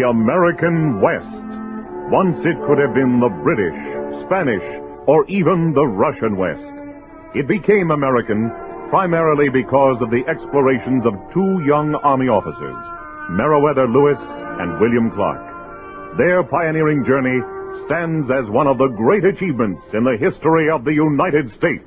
American West. Once it could have been the British, Spanish, or even the Russian West. It became American primarily because of the explorations of two young Army officers, Meriwether Lewis and William Clark. Their pioneering journey stands as one of the great achievements in the history of the United States.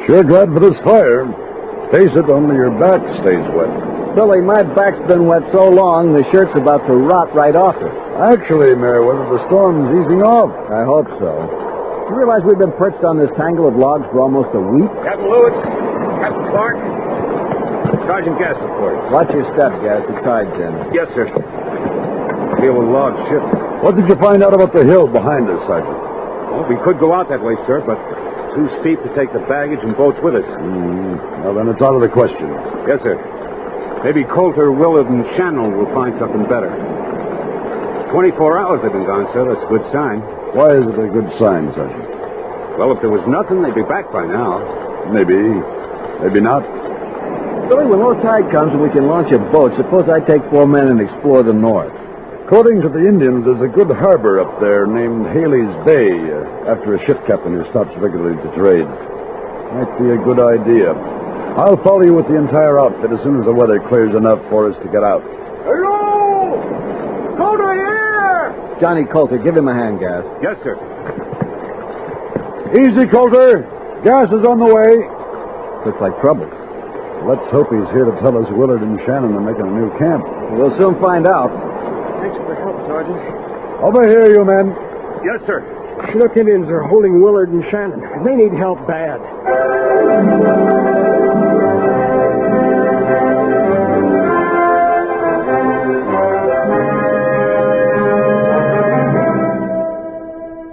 Sure glad for this fire. Face it, only your back stays wet. Billy, my back's been wet so long, the shirt's about to rot right off it. Actually, Meriwether, the storm's easing off. I hope so. You realize we've been perched on this tangle of logs for almost a week? Captain Lewis, Captain Clark, Sergeant Gas report. Watch your step, Gas. The tide's in. Yes, sir. Feel the logs shift. What did you find out about the hill behind us, Sergeant? Well, we could go out that way, sir, but too steep to take the baggage and boats with us. Well, then it's out of the question. Yes, sir. Maybe Coulter, Willard, and Shannon will find something better. 24 hours they've been gone, sir. That's a good sign. Why is it a good sign, Sergeant? Well, if there was nothing, they'd be back by now. Maybe. Maybe not. Billy, when low tide comes and we can launch a boat, suppose I take 4 men and explore the north. According to the Indians, there's a good harbor up there named Haley's Bay, after a ship captain who stops regularly to trade. Might be a good idea. I'll follow you with the entire outfit as soon as the weather clears enough for us to get out. Hello! Coulter here! Johnny Coulter, give him a hand, Gas. Yes, sir. Easy, Coulter. Gas is on the way. Looks like trouble. Let's hope he's here to tell us Willard and Shannon are making a new camp. We'll soon find out. Thanks for the help, Sergeant. Over here, you men. Yes, sir. Chinook Indians are holding Willard and Shannon. They need help bad.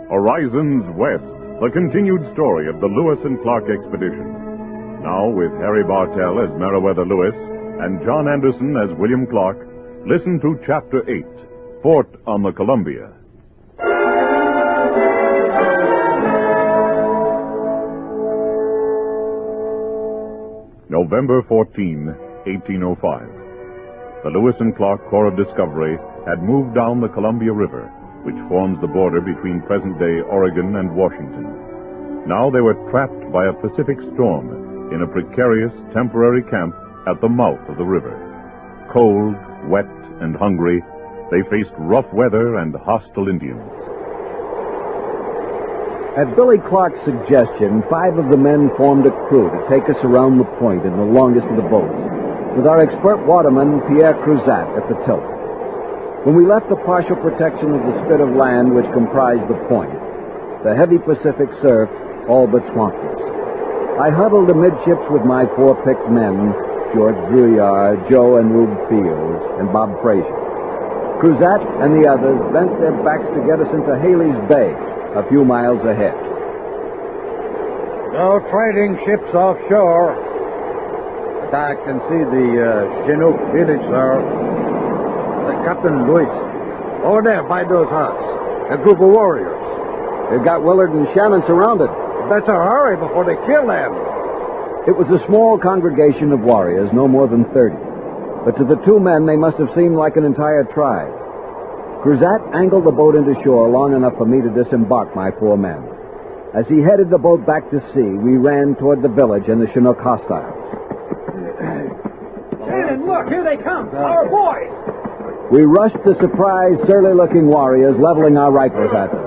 Horizons West, the continued story of the Lewis and Clark expedition. Now with Harry Bartell as Meriwether Lewis and John Anderson as William Clark, listen to Chapter 8, Fort on the Columbia. November 14, 1805. The Lewis and Clark Corps of Discovery had moved down the Columbia River, which forms the border between present-day Oregon and Washington. Now they were trapped by a Pacific storm in a precarious temporary camp at the mouth of the river. Cold, wet, and hungry, they faced rough weather and hostile Indians. At Billy Clark's suggestion, 5 of the men formed a crew to take us around the point in the longest of the boats, with our expert waterman, Pierre Cruzat, at the tiller. When we left the partial protection of the spit of land which comprised the point, the heavy Pacific surf all but swamped us. I huddled amidships with my 4 picked men, George Drouillard, Joe and Rube Fields, and Bob Frazier. Cruzat and the others bent their backs to get us into Haley's Bay, a few miles ahead. No trading ships offshore. But I can see the Chinook village there. Captain Lewis. Over there by those huts. A group of warriors. They've got Willard and Shannon surrounded. Better hurry before they kill them. It was a small congregation of warriors, no more than 30. But to the 2 men, they must have seemed like an entire tribe. Cruzat angled the boat into shore long enough for me to disembark my 4 men. As he headed the boat back to sea, we ran toward the village and the Chinook hostiles. Shannon, look, here they come. Our boys. We rushed the surprised, surly-looking warriors, leveling our rifles at them.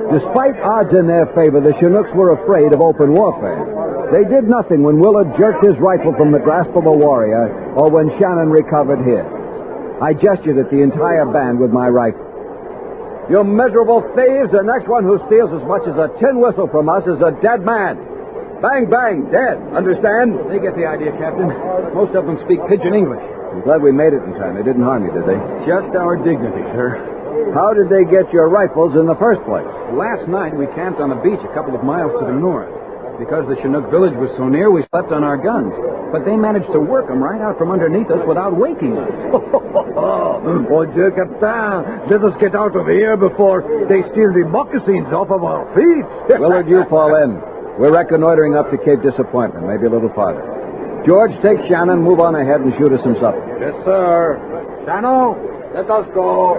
Despite odds in their favor, the Chinooks were afraid of open warfare. They did nothing when Willard jerked his rifle from the grasp of a warrior or when Shannon recovered his. I gestured at the entire band with my rifle. You miserable thieves, the next one who steals as much as a tin whistle from us is a dead man. Bang, bang, dead. Understand? They get the idea, Captain. Most of them speak pidgin English. I'm glad we made it in time. They didn't harm you, did they? Just our dignity, sir. How did they get your rifles in the first place? Last night, we camped on a beach a couple of miles to the north. Because the Chinook village was so near, we slept on our guns. But they managed to work them right out from underneath us without waking us. Oh, Dieu, Captain, let us get out of here before they steal the moccasins off of our feet. Willard, you fall in. We're reconnoitering up to Cape Disappointment, maybe a little farther. George, take Shannon, move on ahead and shoot us some supper. Yes, sir. Shannon, let us go.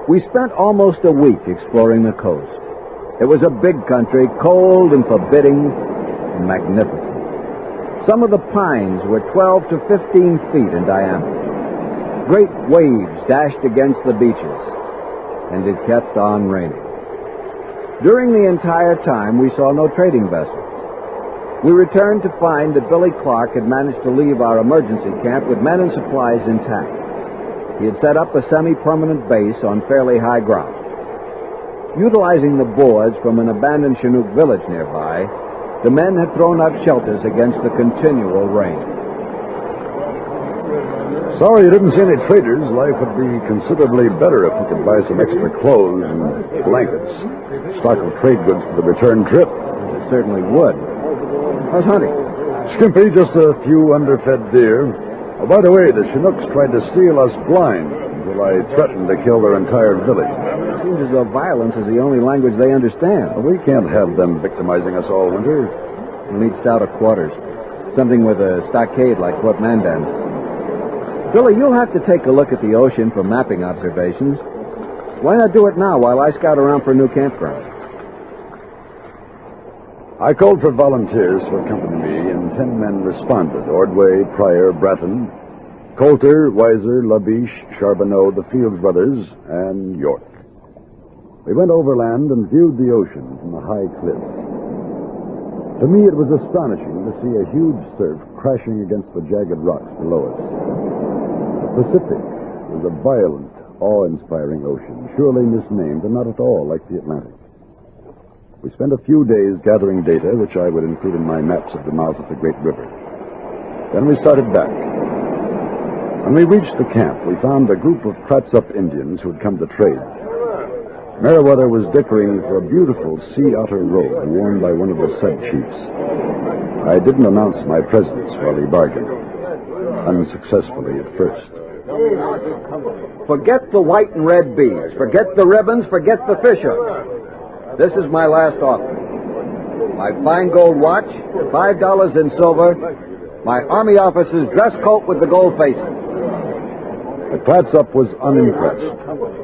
We spent almost a week exploring the coast. It was a big country, cold and forbidding and magnificent. Some of the pines were 12 to 15 feet in diameter. Great waves dashed against the beaches, and it kept on raining. During the entire time, we saw no trading vessels. We returned to find that Billy Clark had managed to leave our emergency camp with men and supplies intact. He had set up a semi-permanent base on fairly high ground. Utilizing the boards from an abandoned Chinook village nearby, the men had thrown up shelters against the continual rain. Sorry you didn't see any traders. Life would be considerably better if we could buy some extra clothes and blankets. Stock of trade goods for the return trip. It certainly would. How's hunting? Skimpy, just a few underfed deer. Oh, by the way, the Chinooks tried to steal us blind until I threatened to kill their entire village. It seems as though violence is the only language they understand. Well, we can't have them victimizing us all winter. We'll need stouter quarters. Something with a stockade like Fort Mandan. Billy, you'll have to take a look at the ocean for mapping observations. Why not do it now while I scout around for a new campground? I called for volunteers to accompany me, and 10 men responded. Ordway, Pryor, Bratton, Coulter, Weiser, Labiche, Charbonneau, the Fields brothers, and York. We went overland and viewed the ocean from the high cliffs. To me, it was astonishing to see a huge surf crashing against the jagged rocks below us. The Pacific was a violent, awe-inspiring ocean, surely misnamed and not at all like the Atlantic. We spent a few days gathering data, which I would include in my maps of the mouth of the Great River. Then we started back. When we reached the camp, we found a group of Clatsop Indians who had come to trade. Meriwether was dickering for a beautiful sea otter robe worn by one of the sub-chiefs. I didn't announce my presence while he bargained, unsuccessfully at first. Forget the white and red beads. Forget the ribbons. Forget the fishhooks. This is my last offer. My fine gold watch, $5 in silver, my army officer's dress coat with the gold facing. The Clatsop was unimpressed.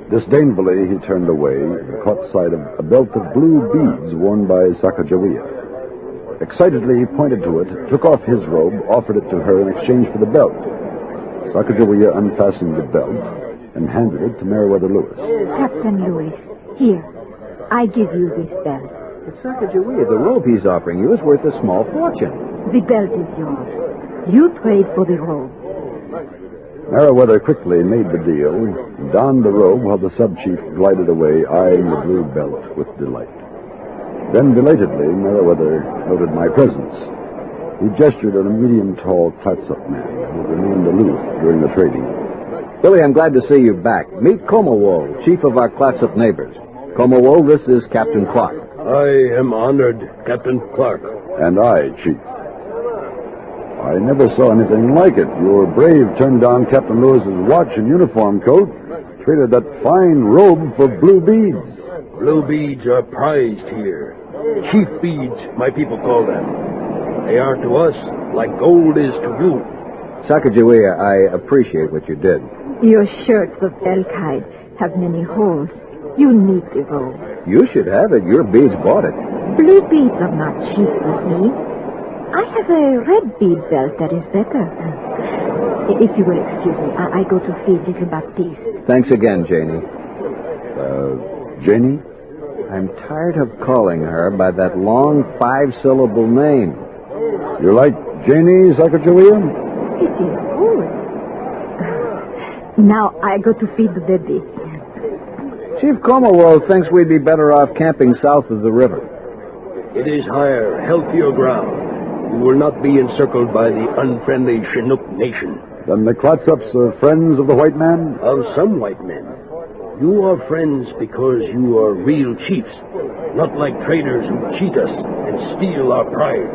Disdainfully, he turned away and caught sight of a belt of blue beads worn by Sacagawea. Excitedly, he pointed to it, took off his robe, offered it to her in exchange for the belt. Sacagawea unfastened the belt and handed it to Meriwether Lewis. Captain Lewis, here. I give you this belt. But Sacagawea, the robe he's offering you is worth a small fortune. The belt is yours. You trade for the robe. Meriwether quickly made the deal, donned the robe while the sub-chief glided away, eyeing the blue belt with delight. Then, belatedly, Meriwether noted my presence. He gestured at a medium-tall Clatsop man who remained aloof during the trading. Billy, I'm glad to see you back. Meet Comowoe, chief of our Clatsop neighbors. Comowoe, this is Captain Clark. I am honored, Captain Clark. And I, Chief. I never saw anything like it. Your brave turned down Captain Lewis's watch and uniform coat, traded that fine robe for blue beads. Blue beads are prized here. Chief beads, my people call them. They are to us like gold is to you. Sacagawea, I appreciate what you did. Your shirts of elk hide have many holes. You need the robe. You should have it. Your beads bought it. Blue beads are not cheap with me. I have a red bead belt that is better. If you will excuse me, I go to feed little Baptiste. Thanks again, Janie. Janie? I'm tired of calling her by that long 5-syllable name. You like Janie, Sacagawea? It is good. Now I go to feed the baby. Chief Comowoe thinks we'd be better off camping south of the river. It is higher, healthier ground. You will not be encircled by the unfriendly Chinook nation. Then the Clatsops are friends of the white man? Of some white men. You are friends because you are real chiefs, not like traders who cheat us and steal our pride.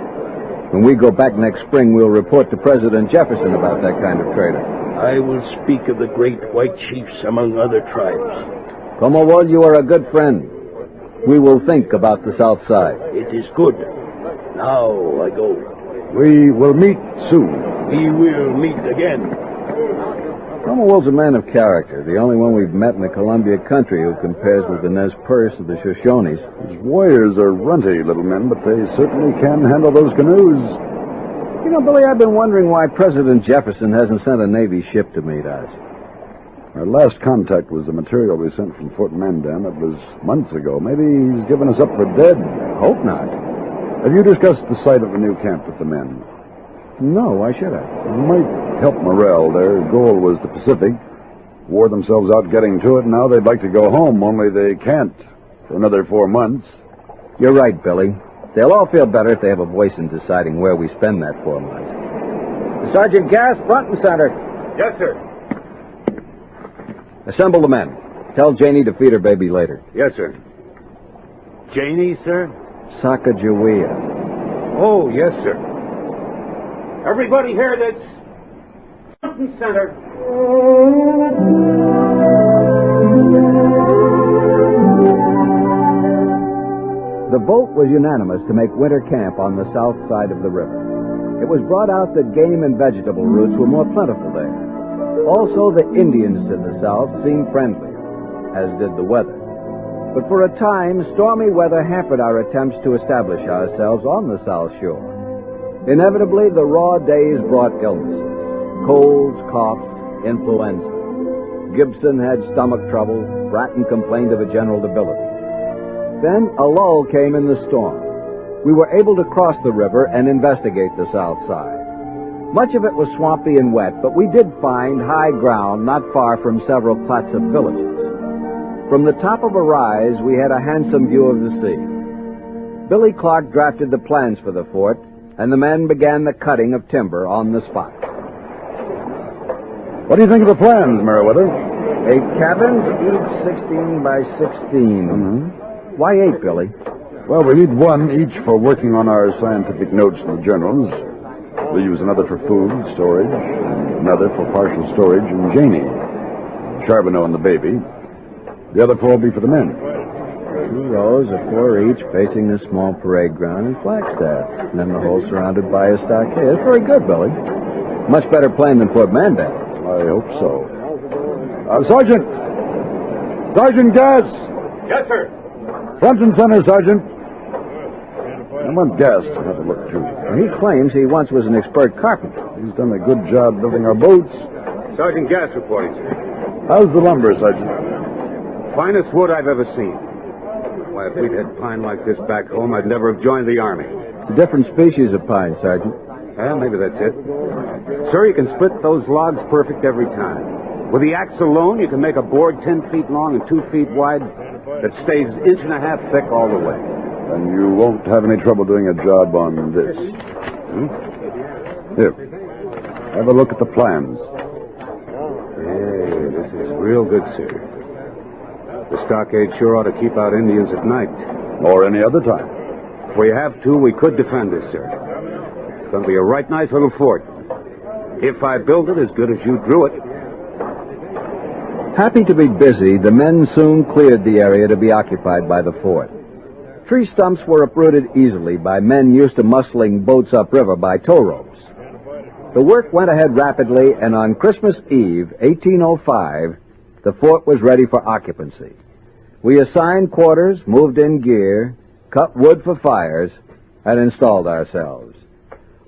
When we go back next spring, we'll report to President Jefferson about that kind of trader. I will speak of the great white chiefs among other tribes. Comowol, you are a good friend. We will think about the South Side. It is good. Now I go. We will meet soon. We will meet again. Comowol's a man of character, the only one we've met in the Columbia country who compares with the Nez Perce of the Shoshones. His warriors are runty little men, but they certainly can handle those canoes. You know, Billy, I've been wondering why President Jefferson hasn't sent a Navy ship to meet us. Our last contact was the material we sent from Fort Mandan. It was months ago. Maybe he's given us up for dead. Hope not. Have you discussed the site of the new camp with the men? No, why should I? It might help morale. Their goal was the Pacific. Wore themselves out getting to it, and now they'd like to go home, only they can't for another 4 months. You're right, Billy. They'll all feel better if they have a voice in deciding where we spend that 4 months. Sergeant Gass, front and center. Yes, sir. Assemble the men. Tell Janie to feed her baby later. Yes, sir. Janie, sir? Sacagawea. Oh, yes, sir. Everybody hear this? Front and center. The vote was unanimous to make winter camp on the south side of the river. It was brought out that game and vegetable routes were more plentiful there. Also, the Indians to the south seemed friendlier, as did the weather. But for a time, stormy weather hampered our attempts to establish ourselves on the South Shore. Inevitably, the raw days brought illnesses. Colds, coughs, influenza. Gibson had stomach trouble. Bratton complained of a general debility. Then a lull came in the storm. We were able to cross the river and investigate the south side. Much of it was swampy and wet, but we did find high ground not far from several Clatsop villages. From the top of a rise, we had a handsome view of the sea. Billy Clark drafted the plans for the fort, and the men began the cutting of timber on the spot. What do you think of the plans, Meriwether? 8 cabins, each 16 by 16. Mm-hmm. Why 8, Billy? Well, we need one each for working on our scientific notes in the journals. We'll use another for food storage, another for partial storage, and Janie, Charbonneau, and the baby. The other 4 will be for the men. 2 rows of 4 each facing the small parade ground in Flagstaff, and then the whole surrounded by a stockade. That's very good, Billy. Much better plan than Fort Mandan. I hope so. Sergeant! Sergeant Gass! Yes, sir. Front and center, Sergeant. I want Gass to have a look, too. He claims he once was an expert carpenter. He's done a good job building our boats. Sergeant Gass reporting, sir. How's the lumber, Sergeant? Finest wood I've ever seen. Why, if we'd had pine like this back home, I'd never have joined the Army. It's a different species of pine, Sergeant. Well, maybe that's it. Sir, you can split those logs perfect every time. With the axe alone, you can make a board 10 feet long and 2 feet wide that stays 1.5 inches thick all the way. And you won't have any trouble doing a job on this. Here. Have a look at the plans. Hey, this is real good, sir. The stockade sure ought to keep out Indians at night. Or any other time. If we have to, we could defend this, sir. It's going to be a right nice little fort. If I build it as good as you drew it. Happy to be busy, the men soon cleared the area to be occupied by the fort. Tree stumps were uprooted easily by men used to muscling boats upriver by tow ropes. The work went ahead rapidly, and on Christmas Eve, 1805, the fort was ready for occupancy. We assigned quarters, moved in gear, cut wood for fires, and installed ourselves.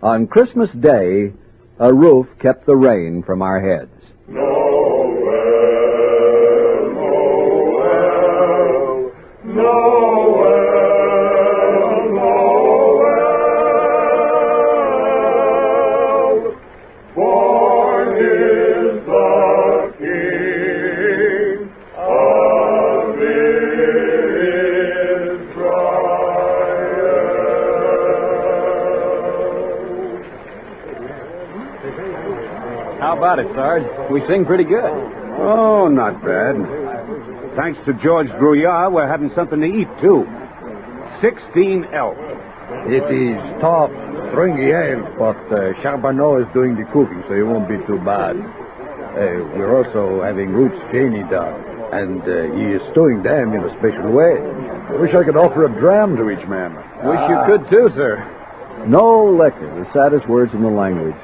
On Christmas Day, a roof kept the rain from our heads. How about it, Sarge? We sing pretty good. Oh, not bad. Thanks to George Brouillard, we're having something to eat, too. 16 elk. It is tough stringy ale, but Charbonneau is doing the cooking, so it won't be too bad. We're also having roots Cheney done, and he is stewing them in a special way. I wish I could offer a dram to each man. Wish you could too, sir. No liquor, the saddest words in the language.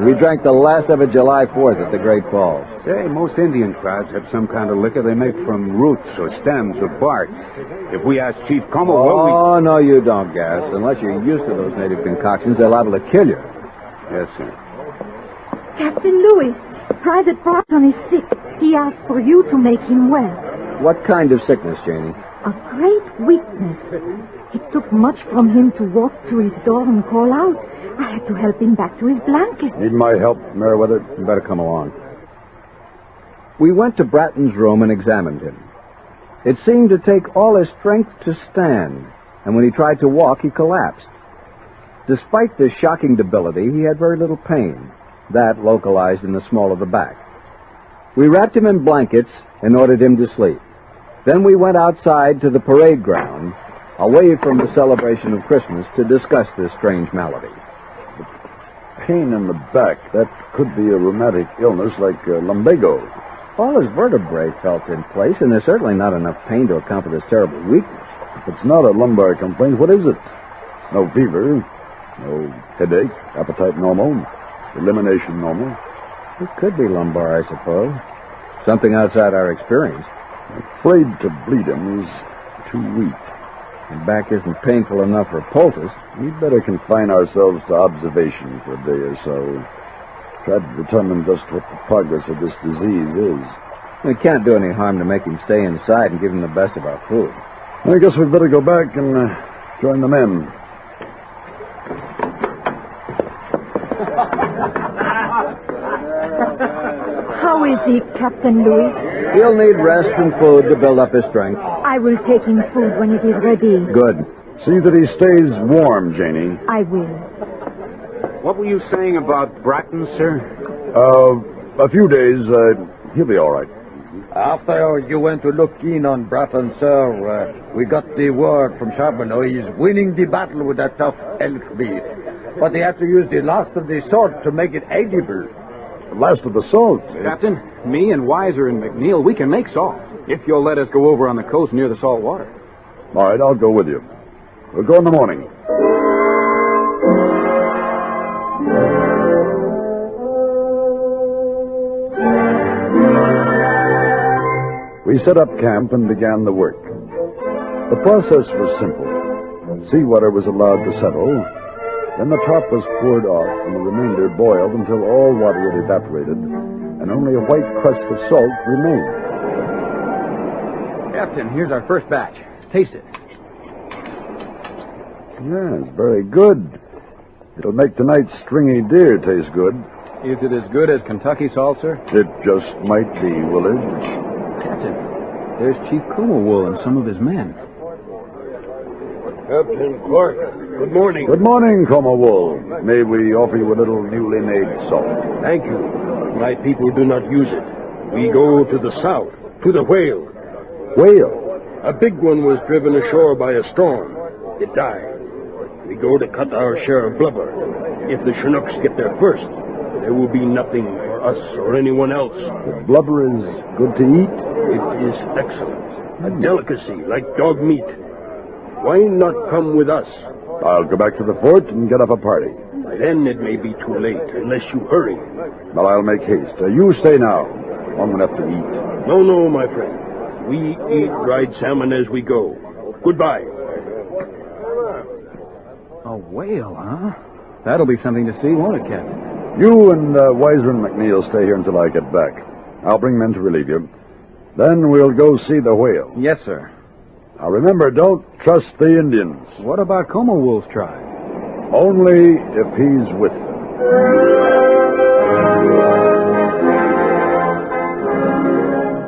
We drank the last of it July 4th at the Great Falls. Say, most Indian crowds have some kind of liquor they make from roots or stems or bark. If we ask Chief Como, Oh, no, you don't, Gas. Unless you're used to those native concoctions, they're liable to kill you. Yes, sir. Captain Lewis, Private Barton is sick. He asked for you to make him well. What kind of sickness, Janie? A great weakness. It took much from him to walk to his door and call out. I had to help him back to his blanket. Need my help, Meriwether? You better come along. We went to Bratton's room and examined him. It seemed to take all his strength to stand, and when he tried to walk, he collapsed. Despite this shocking debility, he had very little pain, that localized in the small of the back. We wrapped him in blankets and ordered him to sleep. Then we went outside to the parade ground, away from the celebration of Christmas, to discuss this strange malady. Pain in the back. That could be a rheumatic illness like lumbago. All his vertebrae felt in place, and there's certainly not enough pain to account for this terrible weakness. If it's not a lumbar complaint, what is it? No fever, no headache, appetite normal, elimination normal. It could be lumbar, I suppose. Something outside our experience. Afraid to bleed him. He's too weak. The back isn't painful enough for a poultice. We'd better confine ourselves to observation for a day or so. Try to determine just what the progress of this disease is. It can't do any harm to make him stay inside and give him the best of our food. I guess we'd better go back and join the men. How is he, Captain Louis? He'll need rest and food to build up his strength. I will take him food when it is ready. Good. See that he stays warm, Janie. I will. What were you saying about Bratton, sir? A few days, he'll be all right. After you went to look in on Bratton, sir, we got the word from Charbonneau. He's winning the battle with that tough elk beef. But he had to use the last of the salt to make it edible. The last of the salt. Captain, me and Weiser and McNeil, we can make salt. If you'll let us go over on the coast near the salt water. All right, I'll go with you. We'll go in the morning. We set up camp and began the work. The process was simple. Seawater was allowed to settle, then the top was poured off and the remainder boiled until all water had evaporated and only a white crust of salt remained. Captain, here's our first batch. Taste it. Yes, very good. It'll make tonight's stringy deer taste good. Is it as good as Kentucky salt, sir? It just might be, Willard. Captain, there's Chief Como and some of his men. Captain Clark, good morning. Good morning, Como Wool. May we offer you a little newly made salt? Thank you. My people do not use it. We go to the south, to the whale. Whale? A big one was driven ashore by a storm. It died. We go to cut our share of blubber. If the Chinooks get there first, there will be nothing for us or anyone else. The blubber is good to eat? It is excellent. A delicacy, like dog meat. Why not come with us? I'll go back to the fort and get up a party. By then it may be too late, unless you hurry. Well, I'll make haste. You stay now. Long enough to eat. No, my friend. We eat dried salmon as we go. Goodbye. A whale, huh? That'll be something to see, won't it, Captain? You and Weiser and McNeil stay here until I get back. I'll bring men to relieve you. Then we'll go see the whale. Yes, sir. Now remember, don't trust the Indians. What about Como Wolf's tribe? Only if he's with them.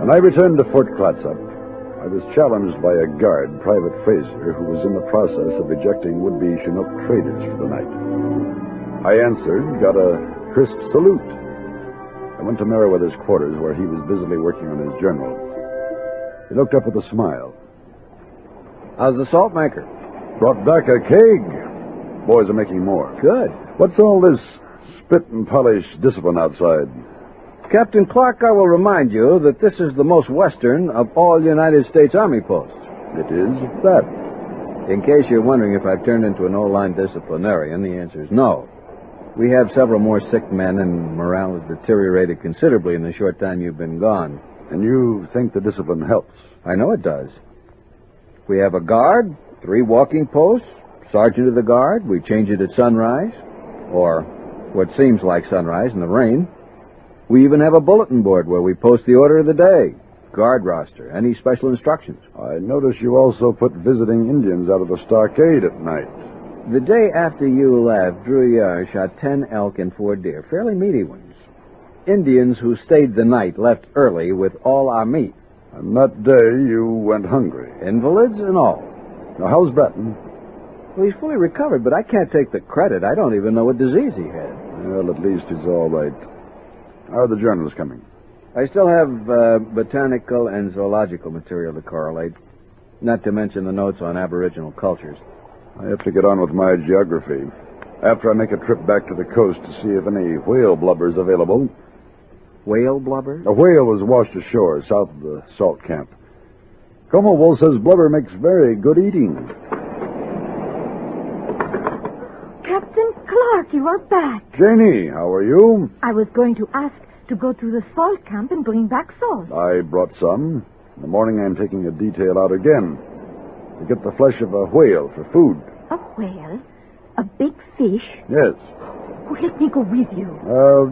When I returned to Fort Clatsop, I was challenged by a guard, Private Fraser, who was in the process of ejecting would-be Chinook traders for the night. I answered, got a crisp salute. I went to Meriwether's quarters, where he was busily working on his journal. He looked up with a smile. How's the salt maker? Brought back a keg. Boys are making more. Good. What's all this spit and polish discipline outside? Captain Clark, I will remind you that this is the most western of all United States Army posts. It is that. In case you're wondering if I've turned into an O-line disciplinarian, the answer is no. We have several more sick men, and morale has deteriorated considerably in the short time you've been gone. And you think the discipline helps? I know it does. We have a guard, 3 walking posts, sergeant of the guard. We change it at sunrise, or what seems like sunrise in the rain. We even have a bulletin board where we post the order of the day, guard roster, any special instructions. I notice you also put visiting Indians out of the stockade at night. The day after you left, Drew Yar shot 10 elk and 4 deer, fairly meaty ones. Indians who stayed the night left early with all our meat. And that day you went hungry. Invalids and all. Now, how's Bratton? Well, he's fully recovered, but I can't take the credit. I don't even know what disease he had. Well, at least he's all right. How are the journals coming? I still have botanical and zoological material to correlate, not to mention the notes on Aboriginal cultures. I have to get on with my geography. After I make a trip back to the coast to see if any whale blubber is available. Whale blubber? A whale was washed ashore south of the salt camp. Comowol says blubber makes very good eating. Captain Clark, you are back. Janie, how are you? I was going to ask to go to the salt camp and bring back salt. I brought some. In the morning I'm taking a detail out again to get the flesh of a whale for food. A whale? A big fish? Yes. Oh, let me go with you.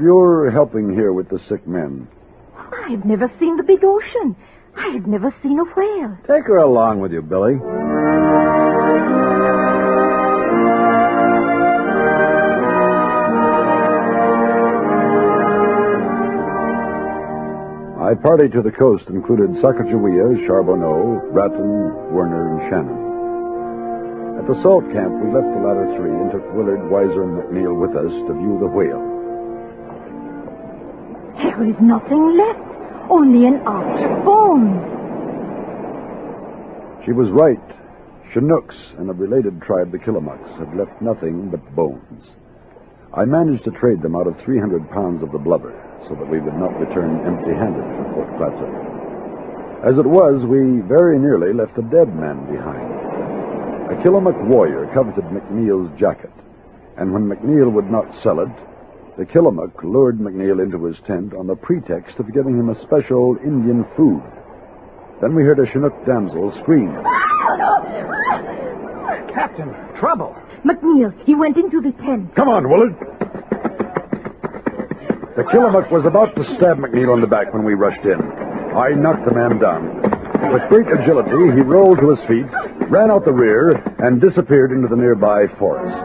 You're helping here with the sick men. I've never seen the big ocean. I had never seen a whale. Take her along with you, Billy. My party to the coast included Sacagawea, Charbonneau, Bratton, Werner, and Shannon. At the salt camp, we left the latter 3 and took Willard, Weiser, and McNeil with us to view the whale. There is nothing left. Only an arch of bones. She was right. Chinooks and a related tribe, the Killamucks, had left nothing but bones. I managed to trade them out of 300 pounds of the blubber, so that we would not return empty-handed from Fort Clatsop. As it was, we very nearly left a dead man behind. A Killamuck warrior coveted McNeil's jacket, and when McNeil would not sell it, the Killamuck lured McNeil into his tent on the pretext of giving him a special Indian food. Then we heard a Chinook damsel scream. Captain, trouble. McNeil, he went into the tent. Come on, Willard. The Killamuck was about to stab McNeil on the back when we rushed in. I knocked the man down. With great agility, he rolled to his feet, ran out the rear, and disappeared into the nearby forest.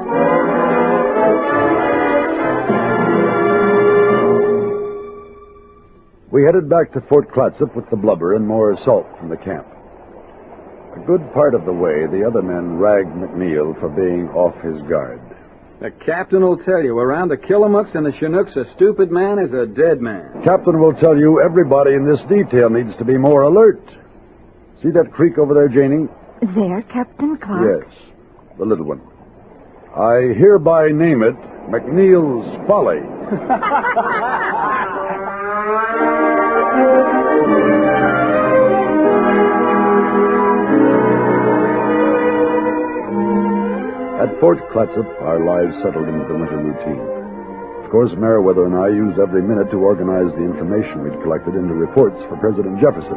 We headed back to Fort Clatsop with the blubber and more salt from the camp. A good part of the way, the other men ragged McNeil for being off his guard. The captain will tell you, around the Killamucks and the Chinooks, a stupid man is a dead man. Captain will tell you everybody in this detail needs to be more alert. See that creek over there, Janie? There, Captain Clark? Yes, the little one. I hereby name it McNeil's Folly. At Fort Clatsop, our lives settled into the winter routine. Of course, Meriwether and I used every minute to organize the information we'd collected into reports for President Jefferson.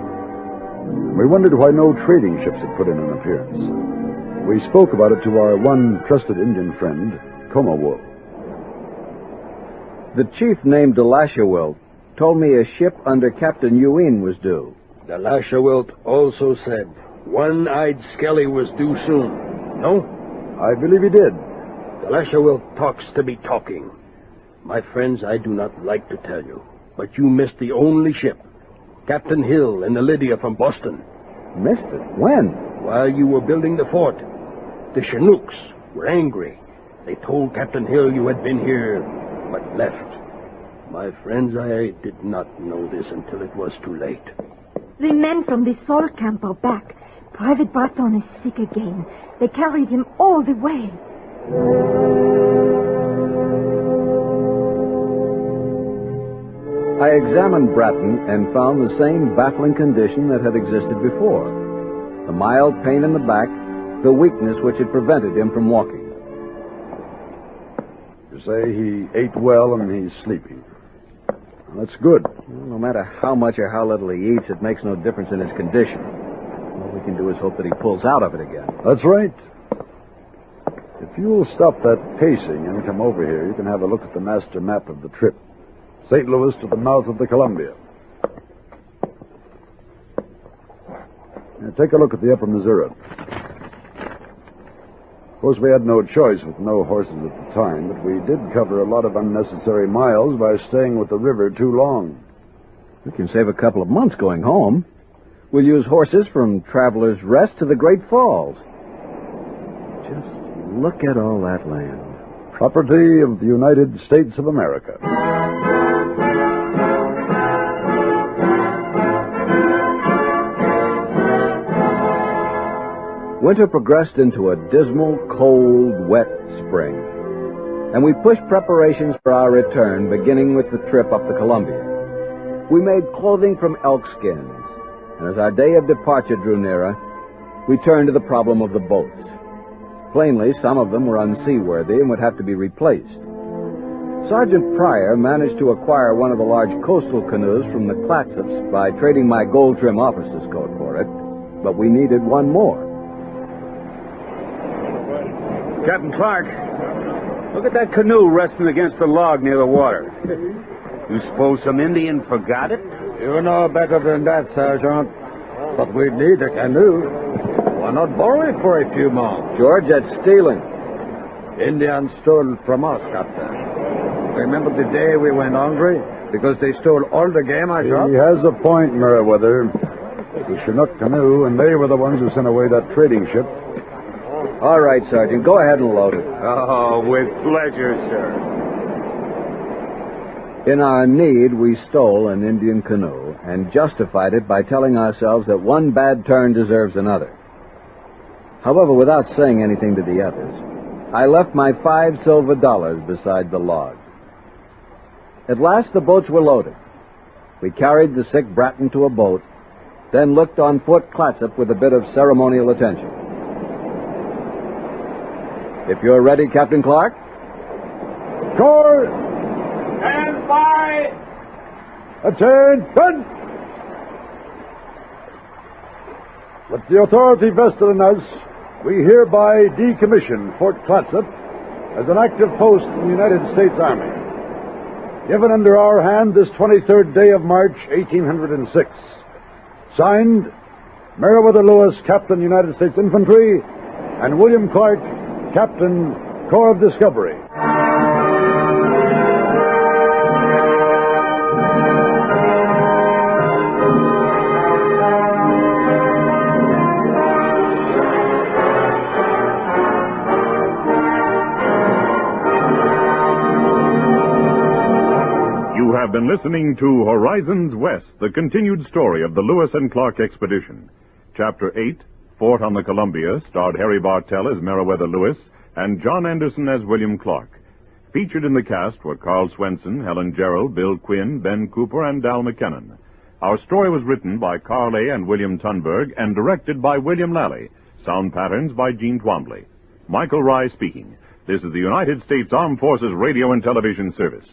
We wondered why no trading ships had put in an appearance. We spoke about it to our one trusted Indian friend, Comowol. The chief named Delashawilt told me a ship under Captain Ewing was due. The Lashawilt also said One-Eyed Skelly was due soon. No? I believe he did. The Lashawilt talks to be talking. My friends, I do not like to tell you, but you missed the only ship. Captain Hill and the Lydia from Boston. Missed it? When? While you were building the fort. The Chinooks were angry. They told Captain Hill you had been here, but left. My friends, I did not know this until it was too late. The men from the salt camp are back. Private Barton is sick again. They carried him all the way. I examined Bratton and found the same baffling condition that had existed before. The mild pain in the back, the weakness which had prevented him from walking. You say he ate well and he's sleeping. Well, that's good. Well, no matter how much or how little he eats, it makes no difference in his condition. All we can do is hope that he pulls out of it again. That's right. If you'll stop that pacing and come over here, you can have a look at the master map of the trip. St. Louis to the mouth of the Columbia. Now, take a look at the upper Missouri. Of course, we had no choice with no horses at the time, but we did cover a lot of unnecessary miles by staying with the river too long. We can save a couple of months going home. We'll use horses from Traveler's Rest to the Great Falls. Just look at all that land. Property of the United States of America. Winter progressed into a dismal, cold, wet spring, and we pushed preparations for our return, beginning with the trip up the Columbia. We made clothing from elk skins, and as our day of departure drew nearer, we turned to the problem of the boats. Plainly, some of them were unseaworthy and would have to be replaced. Sergeant Pryor managed to acquire one of the large coastal canoes from the Clatsops by trading my gold trim officer's coat for it, but we needed one more. Captain Clark, look at that canoe resting against the log near the water. You suppose some Indian forgot it? You know better than that, Sergeant. But we need a canoe. Why not borrow it for a few months? George, that's stealing. Indians stole from us, Captain. Remember the day we went hungry? Because they stole all the game I shot? He has a point, Meriwether. It's a Chinook canoe, and they were the ones who sent away that trading ship. All right, Sergeant, go ahead and load it. Oh, with pleasure, sir. In our need, we stole an Indian canoe and justified it by telling ourselves that one bad turn deserves another. However, without saying anything to the others, I left my $5 silver beside the log. At last, the boats were loaded. We carried the sick Bratton to a boat, then looked on Fort Clatsop with a bit of ceremonial attention. If you're ready, Captain Clark. Sure. Stand by! Attention! With the authority vested in us, we hereby decommission Fort Clatsop as an active post in the United States Army. Given under our hand this 23rd day of March, 1806. Signed, Meriwether Lewis, Captain, United States Infantry, and William Clark, Captain, Corps of Discovery. You have been listening to Horizons West, the continued story of the Lewis and Clark expedition. Chapter 8, Fort on the Columbia, starred Harry Bartell as Meriwether Lewis and John Anderson as William Clark. Featured in the cast were Carl Swenson, Helen Gerald, Bill Quinn, Ben Cooper, and Dal McKinnon. Our story was written by Carl A. and William Tunberg and directed by William Lally. Sound patterns by Gene Twombly. Michael Rye speaking. This is the United States Armed Forces Radio and Television Service.